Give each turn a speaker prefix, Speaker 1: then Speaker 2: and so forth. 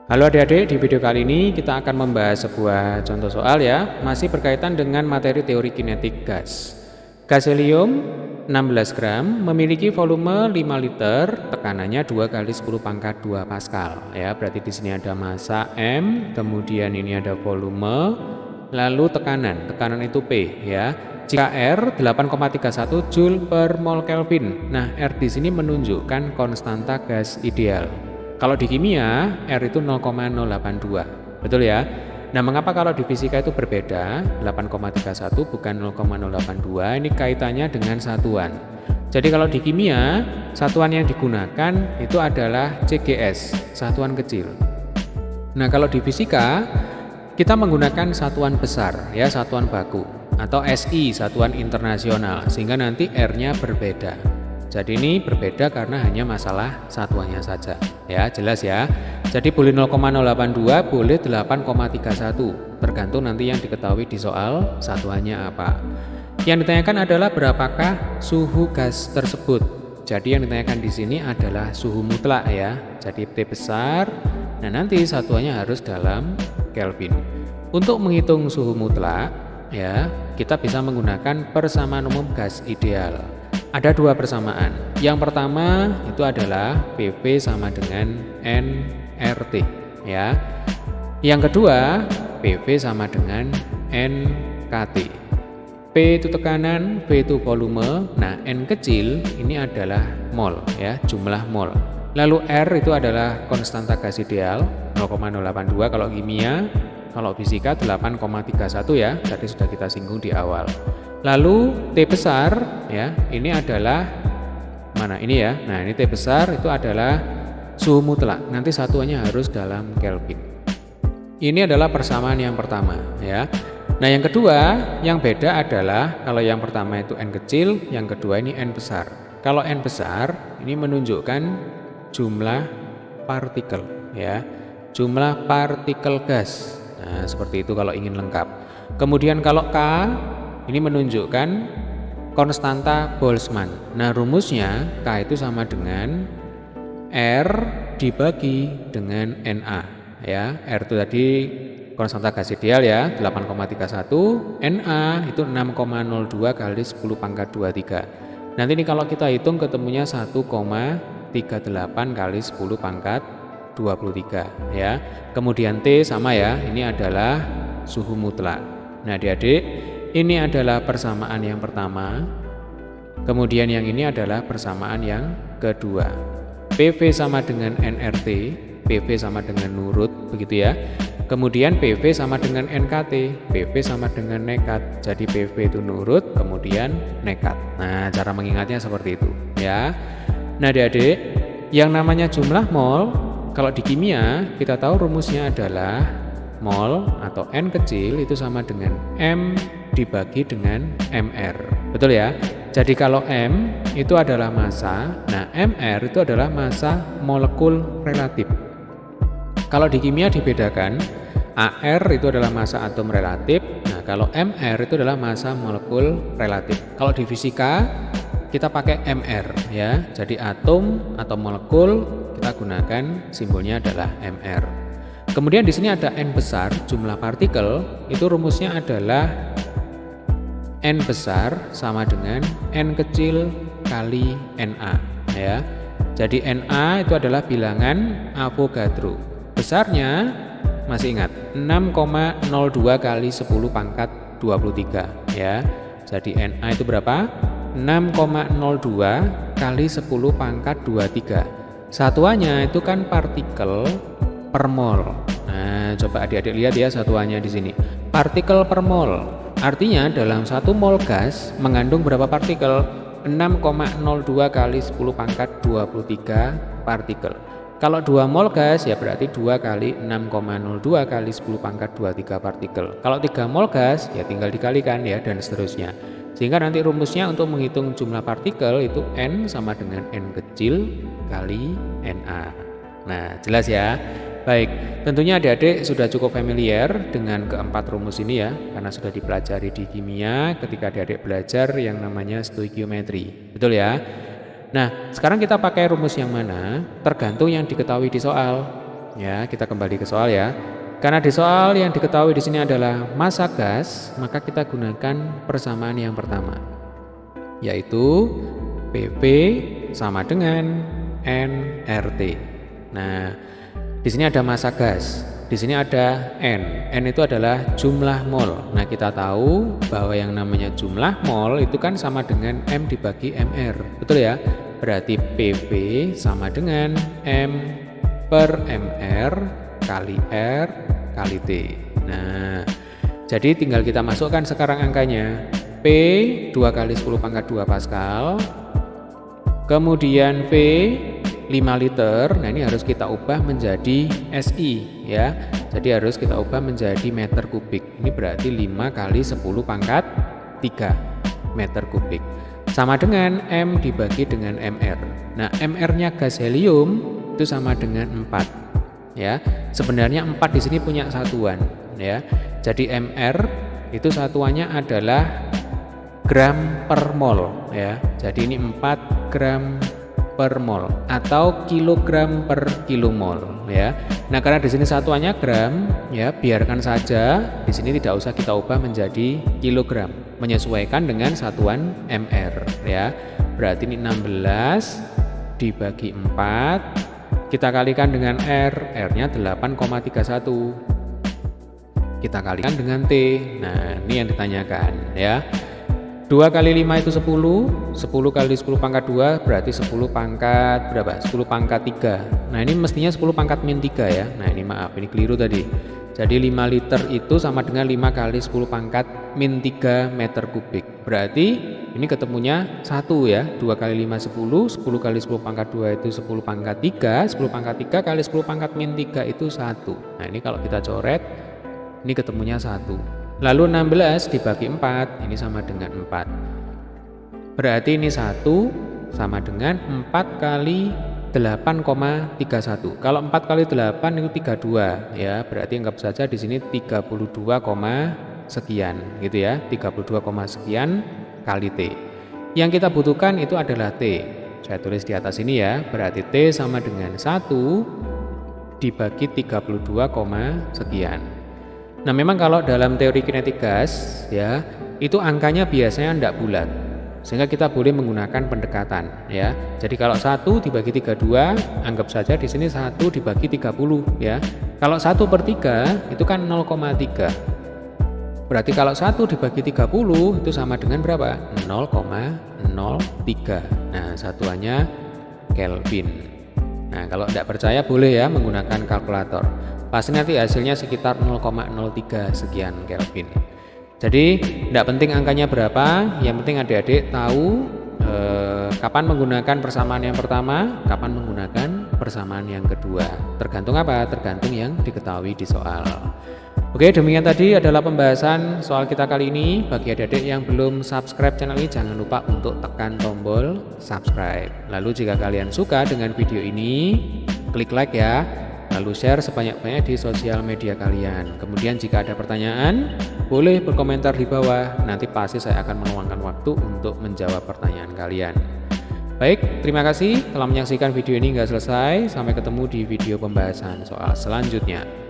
Speaker 1: Halo adik-adik, di video kali ini kita akan membahas sebuah contoh soal ya, masih berkaitan dengan materi teori kinetik gas. Gas helium 16 gram memiliki volume 5 liter, tekanannya 2 kali 10 pangkat 2 Pascal ya. Berarti di sini ada massa M, kemudian ini ada volume, lalu tekanan itu P ya. Jika R 8,31 Joule per mol Kelvin. Nah, R di sini menunjukkan konstanta gas ideal. Kalau di kimia, R itu 0,082, betul ya? Nah, mengapa kalau di fisika itu berbeda? 8,31 bukan 0,082, ini kaitannya dengan satuan. Jadi kalau di kimia, satuan yang digunakan itu adalah CGS, satuan kecil. Nah, kalau di fisika, kita menggunakan satuan besar, ya, satuan baku, atau SI, satuan internasional, sehingga nanti R-nya berbeda. Jadi ini berbeda karena hanya masalah satuannya saja. Ya, jelas ya. Jadi boleh 0,082, boleh 8,31. Tergantung nanti yang diketahui di soal satuannya apa. Yang ditanyakan adalah berapakah suhu gas tersebut. Jadi yang ditanyakan di sini adalah suhu mutlak ya. Jadi T besar. Nah, nanti satuannya harus dalam Kelvin. Untuk menghitung suhu mutlak ya, kita bisa menggunakan persamaan umum gas ideal. Ada dua persamaan. Yang pertama itu adalah PV sama dengan nRT ya. Yang kedua, PV sama dengan nKT. P itu tekanan, V itu volume. Nah, N kecil ini adalah mol ya, jumlah mol. Lalu R itu adalah konstanta gas ideal 0,082 kalau kimia, kalau fisika 8,31 ya. Tadi sudah kita singgung di awal. Lalu T besar ya, ini adalah mana ini ya. Nah, ini T besar itu adalah suhu mutlak. Nanti satuannya harus dalam Kelvin. Ini adalah persamaan yang pertama ya. Nah, yang kedua yang beda adalah kalau yang pertama itu N kecil, yang kedua ini N besar. Kalau N besar ini menunjukkan jumlah partikel ya. Jumlah partikel gas. Nah, seperti itu kalau ingin lengkap. Kemudian kalau K ini menunjukkan konstanta Boltzmann. Nah, rumusnya K itu sama dengan R dibagi dengan Na ya. R itu tadi konstanta gas ideal ya, 8,31, Na itu 6,02 kali 10 pangkat 23. Nanti ini kalau kita hitung ketemunya 1,38 kali 10 pangkat 23 ya. Kemudian T sama ya, ini adalah suhu mutlak. Nah, adik-adik, ini adalah persamaan yang pertama. Kemudian yang ini adalah persamaan yang kedua. PV sama dengan nRT, PV sama dengan nurut, begitu ya. Kemudian PV sama dengan nKT, PV sama dengan nekat. Jadi PV itu nurut, kemudian nekat. Nah, cara mengingatnya seperti itu ya. Nah, adik-adik, yang namanya jumlah mol, kalau di kimia kita tahu rumusnya adalah mol atau N kecil itu sama dengan M dibagi dengan MR. Betul ya? Jadi kalau M itu adalah massa, nah MR itu adalah massa molekul relatif. Kalau di kimia dibedakan, AR itu adalah massa atom relatif, nah kalau MR itu adalah massa molekul relatif. Kalau di fisika kita pakai MR ya. Jadi atom atau molekul kita gunakan simbolnya adalah MR. Kemudian di sini ada N besar, jumlah partikel, itu rumusnya adalah N besar sama dengan N kecil kali Na ya. Jadi Na itu adalah bilangan Avogadro. Besarnya masih ingat 6,02 kali 10 pangkat 23 ya. Jadi Na itu berapa? 6,02 kali 10 pangkat 23. Satuannya itu kan partikel per mol. Nah, coba adik-adik lihat ya satuannya di sini. Partikel per mol. Artinya dalam 1 mol gas mengandung berapa partikel? 6,02 kali 10 pangkat 23 partikel. Kalau 2 mol gas ya berarti 2 kali 6,02 kali 10 pangkat 23 partikel. Kalau 3 mol gas ya tinggal dikalikan ya, dan seterusnya. Sehingga nanti rumusnya untuk menghitung jumlah partikel itu N sama dengan N kecil kali Na. Nah, jelas ya. Baik, tentunya adik-adik sudah cukup familiar dengan keempat rumus ini ya, karena sudah dipelajari di kimia ketika adik-adik belajar yang namanya stoikiometri. Betul ya? Nah, sekarang kita pakai rumus yang mana? Tergantung yang diketahui di soal. Ya, kita kembali ke soal ya. Karena di soal yang diketahui di sini adalah massa gas, maka kita gunakan persamaan yang pertama, yaitu PV sama dengan nRT. Nah, di sini ada massa gas, di sini ada N. N itu adalah jumlah mol. Nah, kita tahu bahwa yang namanya jumlah mol itu kan sama dengan M dibagi MR. Betul ya? Berarti PV sama dengan M per MR kali R kali T. Nah, jadi tinggal kita masukkan sekarang angkanya. P 2 kali 10 pangkat 2 Pascal. Kemudian V 5 liter. Nah, ini harus kita ubah menjadi SI ya. Jadi harus kita ubah menjadi meter kubik. Ini berarti 5 kali 10 pangkat 3 meter kubik. Sama dengan M dibagi dengan MR. Nah, MR-nya gas helium itu sama dengan 4. Ya, sebenarnya 4 di sini punya satuan ya. Jadi MR itu satuannya adalah gram per mol ya. Jadi ini 4 gram per mol atau kilogram per kilomol ya. Nah, karena di sini satuannya gram ya, biarkan saja di sini tidak usah kita ubah menjadi kilogram, menyesuaikan dengan satuan MR ya. Berarti ini 16 dibagi 4. Kita kalikan dengan R, R-nya 8,31. Kita kalikan dengan T. Nah, ini yang ditanyakan ya. 2 kali 5 itu 10. 10 kali 10 pangkat 2 berarti 10 pangkat berapa? 10 pangkat 3. Nah, ini mestinya 10 pangkat min 3 ya. Nah, ini maaf, ini keliru tadi. Jadi 5 liter itu sama dengan 5 kali 10 pangkat min 3 meter kubik. Berarti ini ketemunya 1 ya. 2 kali 5 10, 10 kali 10 pangkat 2 itu 10 pangkat 3, 10 pangkat 3 kali 10 pangkat min 3 itu 1. Nah, ini kalau kita coret, ini ketemunya 1. Lalu 16 dibagi 4, ini sama dengan 4. Berarti ini 1 sama dengan 4 kali 8,31. Kalau 4 kali 8 itu 32 ya. Berarti anggap saja di sini 32, sekian gitu ya. 32, sekian kali T. Yang kita butuhkan itu adalah T. Saya tulis di atas ini ya. Berarti T sama dengan 1 dibagi 32, sekian. Nah, memang kalau dalam teori kinetik gas ya, itu angkanya biasanya tidak bulat. Sehingga kita boleh menggunakan pendekatan ya. Jadi kalau 1 dibagi 32, anggap saja di sini 1 dibagi 30 ya. Kalau 1/3 itu kan 0,3. Berarti kalau 1 dibagi 30 itu sama dengan berapa? 0,03. Nah, satuannya Kelvin. Nah, kalau tidak percaya boleh ya menggunakan kalkulator. Pasti nanti hasilnya sekitar 0,03 sekian Kelvin. Jadi tidak penting angkanya berapa, yang penting adik-adik tahu kapan menggunakan persamaan yang pertama, kapan menggunakan persamaan yang kedua. Tergantung apa? Tergantung yang diketahui di soal. Oke, demikian tadi adalah pembahasan soal kita kali ini. Bagi adik-adik yang belum subscribe channel ini, jangan lupa untuk tekan tombol subscribe. Lalu jika kalian suka dengan video ini, klik like ya. Lalu share sebanyak-banyaknya di sosial media kalian. Kemudian jika ada pertanyaan, boleh berkomentar di bawah. Nanti pasti saya akan meluangkan waktu untuk menjawab pertanyaan kalian. Baik, terima kasih telah menyaksikan video ini hingga selesai. Sampai ketemu di video pembahasan soal selanjutnya.